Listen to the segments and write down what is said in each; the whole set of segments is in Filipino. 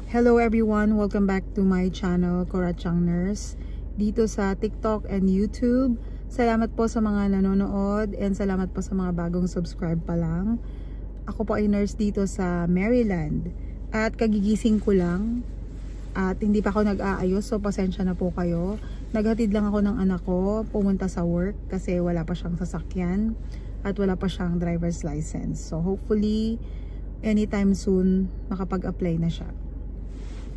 Hello everyone, welcome back to my channel, Korachang Nurse, dito sa TikTok and YouTube. Salamat po sa mga nanonood and salamat po sa mga bagong subscribe pa lang. Ako po ay nurse dito sa Maryland at kagigising ko lang at hindi pa ako nag-aayos, so pasensya na po kayo. Naghatid lang ako ng anak ko pumunta sa work kasi wala pa siyang sasakyan at wala pa siyang driver's license. So hopefully anytime soon makapag-apply na siya.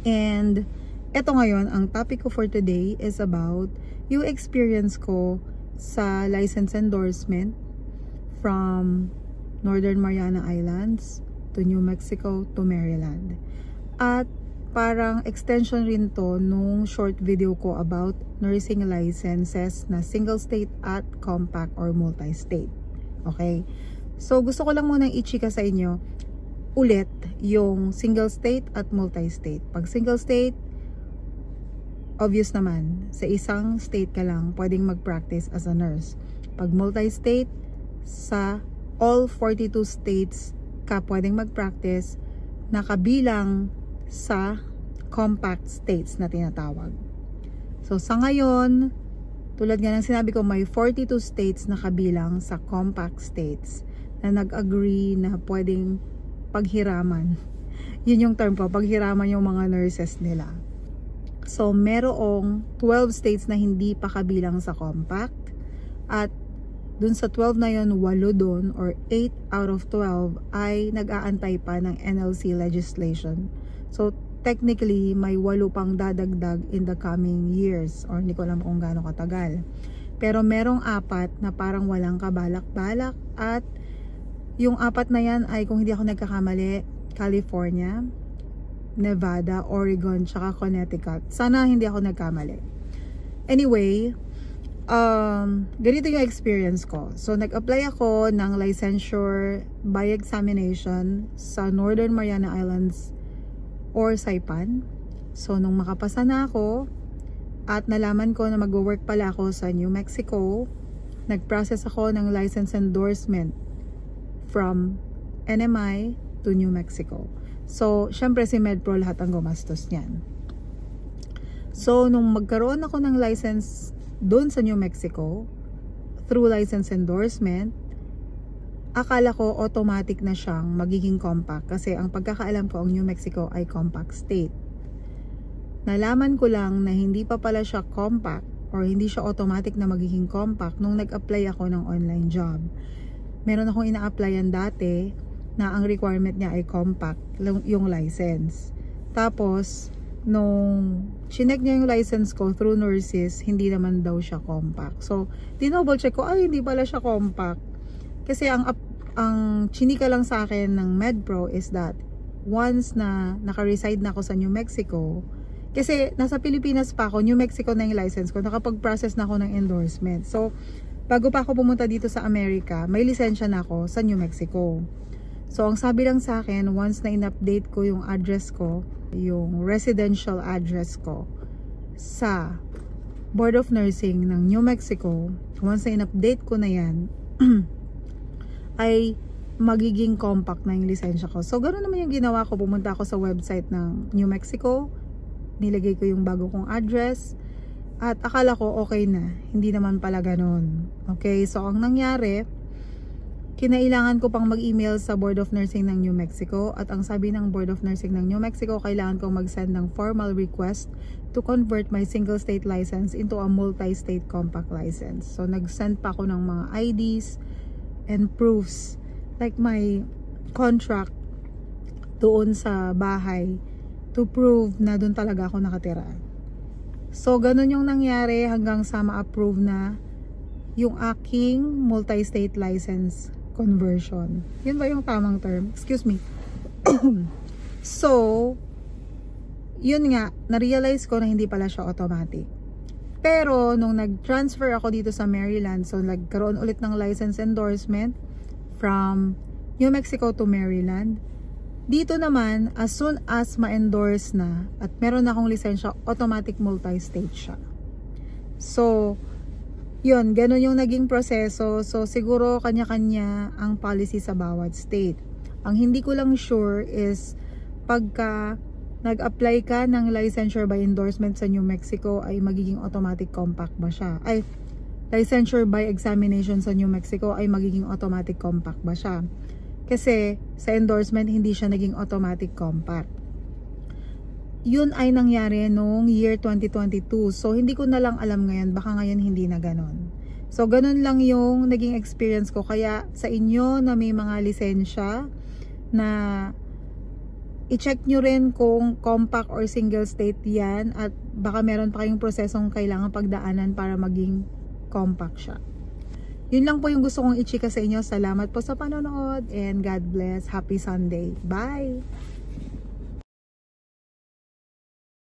And eto ngayon, ang topic ko for today is about yung experience ko sa license endorsement from Northern Mariana Islands to New Mexico to Maryland. At parang extension rin to nung short video ko about nursing licenses na single state at compact or multi-state. Okay? So gusto ko lang munang i-chika sa inyo ulit yung single state at multi-state. Pag single state, obvious naman, sa isang state ka lang pwedeng mag-practice as a nurse. Pag multi-state, sa all 42 states ka pwedeng mag-practice na kabilang sa compact states na tinatawag. So sa ngayon, tulad nga ng sinabi ko, may 42 states na kabilang sa compact states na nag-agree na pwedeng paghiraman. Yun yung term ko, paghiraman yung mga nurses nila. So, merong 12 states na hindi pa kabilang sa compact. At dun sa 12 na yun, 8 dun or 8 out of 12 ay nag-aantay pa ng NLC legislation. So, technically, may 8 pang dadagdag in the coming years or hindi ko alam kung gaano katagal. Pero merong 4 na parang walang kabalak-balak at yung 4 na yan ay, kung hindi ako nagkakamali, California, Nevada, Oregon, tsaka Connecticut. Sana hindi ako nagkamali. Anyway, ganito yung experience ko. So, nag-apply ako ng licensure by examination sa Northern Mariana Islands or Saipan. So, nung makapasa na ako at nalaman ko na mag-work pala ako sa New Mexico, nag-process ako ng license endorsement from NMI to New Mexico. So, syempre si MedPro lahat ang gumastos niyan. So, nung magkaroon ako ng license doon sa New Mexico, through license endorsement, akala ko automatic na siyang magiging compact kasi ang pagkakaalam ko ang New Mexico ay compact state. Nalaman ko lang na hindi pa pala siya compact or hindi siya automatic na magiging compact nung nag-apply ako ng online job. Meron akong ina-applyan dati na ang requirement niya ay compact yung license. Tapos, nung chinek niya yung license ko through nurses, hindi naman daw siya compact. So, dinouble check ko, ay hindi pala siya compact. Kasi ang chinika lang sa akin ng MedPro is that once na naka-reside na ako sa New Mexico, kasi nasa Pilipinas pa ako, New Mexico na yung license ko, nakapag-process na ako ng endorsement. So, bago pa ako pumunta dito sa Amerika, may lisensya na ako sa New Mexico. So, ang sabi lang sa akin, once na in-update ko yung address ko, yung residential address ko sa Board of Nursing ng New Mexico, once na in-update ko na yan, ay magiging compact na yung lisensya ko. So, ganoon naman yung ginawa ko. Pumunta ako sa website ng New Mexico, nilagay ko yung bago kong address, at akala ko okay na. Hindi naman pala ganun. Okay, so ang nangyari, kinailangan ko pang mag-email sa Board of Nursing ng New Mexico at ang sabi ng Board of Nursing ng New Mexico, kailangan kong mag-send ng formal request to convert my single state license into a multi-state compact license. So nag-send pa ako ng mga IDs and proofs like my contract doon sa bahay to prove na doon talaga ako nakatira. So, ganun yung nangyari hanggang sa ma-approve na yung aking multi-state license conversion. Yun ba yung tamang term? Excuse me. So, yun nga, na-realize ko na hindi pala siya automatic. Pero, nung nag-transfer ako dito sa Maryland, so nagkaroon ulit ng license endorsement from New Mexico to Maryland, dito naman, as soon as ma-endorse na at meron na akong lisensya, automatic multi-state siya. So, yun, ganun yung naging proseso. So, siguro kanya-kanya ang policy sa bawat state. Ang hindi ko lang sure is pagka nag-apply ka ng licensure by endorsement sa New Mexico, ay magiging automatic compact ba siya? Ay, licensure by examination sa New Mexico ay magiging automatic compact ba siya? Kasi sa endorsement hindi siya naging automatic compact. Yun ay nangyari noong year 2022. So hindi ko na lang alam ngayon, baka ngayon hindi na ganon. So ganon lang yung naging experience ko. Kaya sa inyo na may mga lisensya na i-check nyo rin kung compact or single state yan, at baka meron pa kayong prosesong kailangan pagdaanan para maging compact siya. Yun lang po yung gusto kong i-chika sa inyo. Salamat po sa panonood and God bless. Happy Sunday. Bye!